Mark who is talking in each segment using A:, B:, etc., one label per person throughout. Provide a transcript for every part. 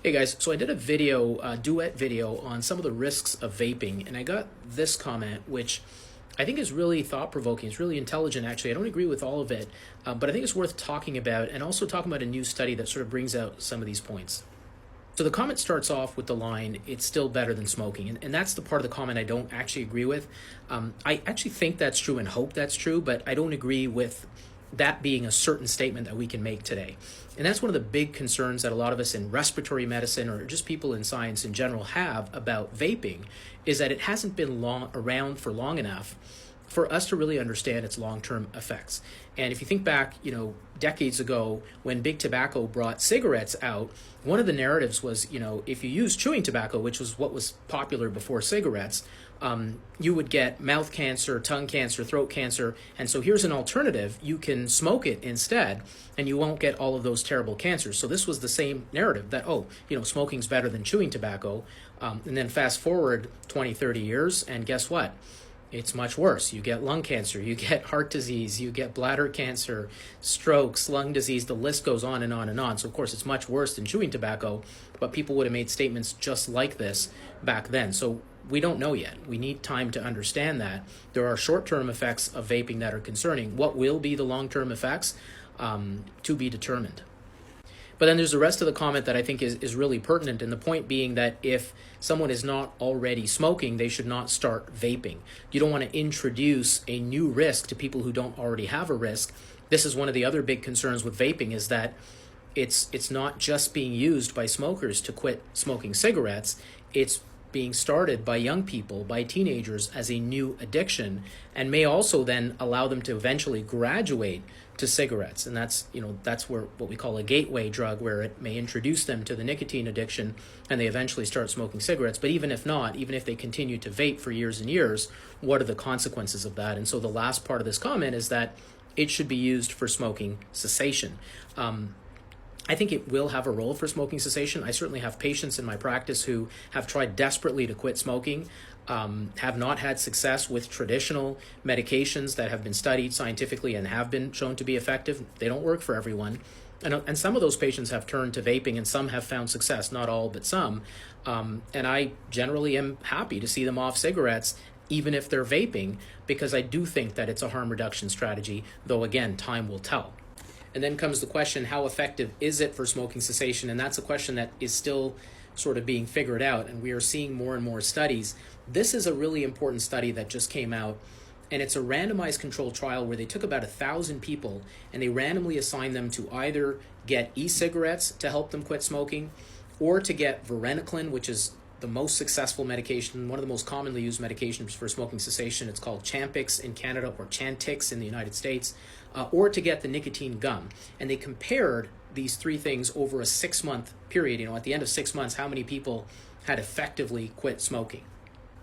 A: Hey guys, so I did a video, duet video on some of the risks of vaping, and I got this comment, which I think is really thought-provoking. It's really intelligent, actually. I don't agree with all of it, but I think it's worth talking about, and also talking about a new study that sort of brings out some of these points. So the comment starts off with the line, "It's still better than smoking," and that's the part of the comment I don't actually agree with. I actually think that's true and hope that's true, but I don't agree with that being a certain statement that we can make today. And that's one of the big concerns that a lot of us in respiratory medicine or just people in science in general have about vaping, is that it hasn't been around for long enough for us to really understand its long-term effects. And if you think back, decades ago when big tobacco brought cigarettes out, one of the narratives was, if you use chewing tobacco, which was what was popular before cigarettes, you would get mouth cancer, tongue cancer, throat cancer. And so here's an alternative. You can smoke it instead, and you won't get all of those terrible cancers. So this was the same narrative that, smoking's better than chewing tobacco. And then fast forward 20, 30 years, and guess what? It's much worse. You get lung cancer, you get heart disease, you get bladder cancer, strokes, lung disease, the list goes on and on and on. So of course it's much worse than chewing tobacco, but people would have made statements just like this back then. So we don't know yet. We need time to understand that. There are short-term effects of vaping that are concerning. What will be the long-term effects? To be determined. But then there's the rest of the comment that I think is really pertinent, and the point being that if someone is not already smoking, they should not start vaping. You don't want to introduce a new risk to people who don't already have a risk. This is one of the other big concerns with vaping, is that it's not just being used by smokers to quit smoking cigarettes. It's being started by young people, by teenagers, as a new addiction, and may also then allow them to eventually graduate to cigarettes. And that's where what we call a gateway drug, where it may introduce them to the nicotine addiction and they eventually start smoking cigarettes. But even if not, even if they continue to vape for years and years, what are the consequences of that? And so the last part of this comment is that it should be used for smoking cessation. I think it will have a role for smoking cessation. I certainly have patients in my practice who have tried desperately to quit smoking, have not had success with traditional medications that have been studied scientifically and have been shown to be effective. They don't work for everyone. And some of those patients have turned to vaping, and some have found success, not all, but some. And I generally am happy to see them off cigarettes, even if they're vaping, because I do think that it's a harm reduction strategy, though again, time will tell. And then comes the question, how effective is it for smoking cessation? And that's a question that is still sort of being figured out, and we are seeing more and more studies. This is a really important study that just came out, and it's a randomized controlled trial where they took about 1,000 people and they randomly assigned them to either get e-cigarettes to help them quit smoking, or to get varenicline, which is the most successful medication, one of the most commonly used medications for smoking cessation. It's called Champix in Canada, or Chantix in the United States, or to get the nicotine gum. And they compared these three things over a 6-month period. At the end of 6 months, how many people had effectively quit smoking.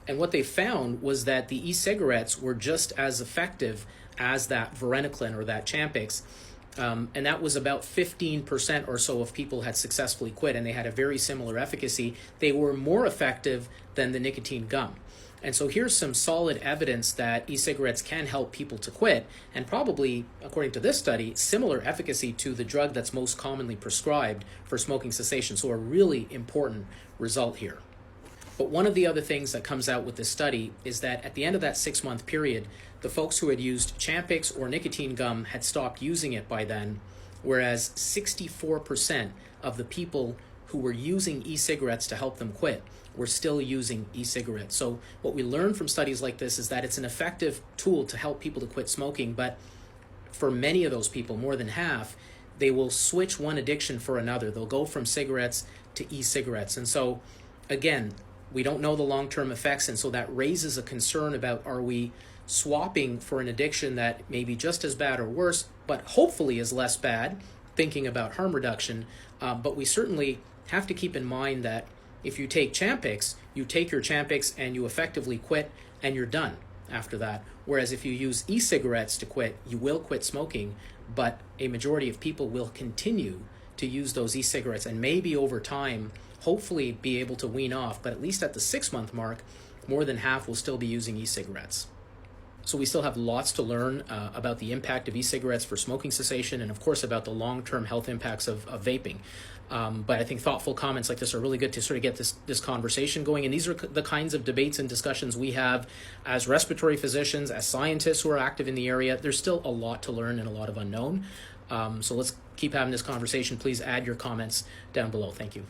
A: And what they found was that the e-cigarettes were just as effective as that varenicline or that Champix. And that was about 15% or so of people had successfully quit, and they had a very similar efficacy. They were more effective than the nicotine gum. And so here's some solid evidence that e-cigarettes can help people to quit, and probably, according to this study, similar efficacy to the drug that's most commonly prescribed for smoking cessation. So a really important result here. But one of the other things that comes out with this study is that at the end of that 6-month period, the folks who had used Champix or nicotine gum had stopped using it by then, whereas 64% of the people who were using e-cigarettes to help them quit were still using e-cigarettes. So what we learn from studies like this is that it's an effective tool to help people to quit smoking, but for many of those people, more than half, they will switch one addiction for another. They'll go from cigarettes to e-cigarettes. And so, again, we don't know the long-term effects, and so that raises a concern about, are we swapping for an addiction that may be just as bad or worse, but hopefully is less bad, thinking about harm reduction. But we certainly have to keep in mind that if you take Champix, you take your Champix and you effectively quit, and you're done after that. Whereas if you use e-cigarettes to quit, you will quit smoking, but a majority of people will continue to use those e-cigarettes, and maybe over time, hopefully be able to wean off, but at least at the 6-month mark, more than half will still be using e-cigarettes. So we still have lots to learn about the impact of e-cigarettes for smoking cessation, and of course about the long-term health impacts of vaping. But I think thoughtful comments like this are really good to sort of get this conversation going. And these are the kinds of debates and discussions we have as respiratory physicians, as scientists who are active in the area. There's still a lot to learn and a lot of unknown. So let's keep having this conversation. Please add your comments down below. Thank you.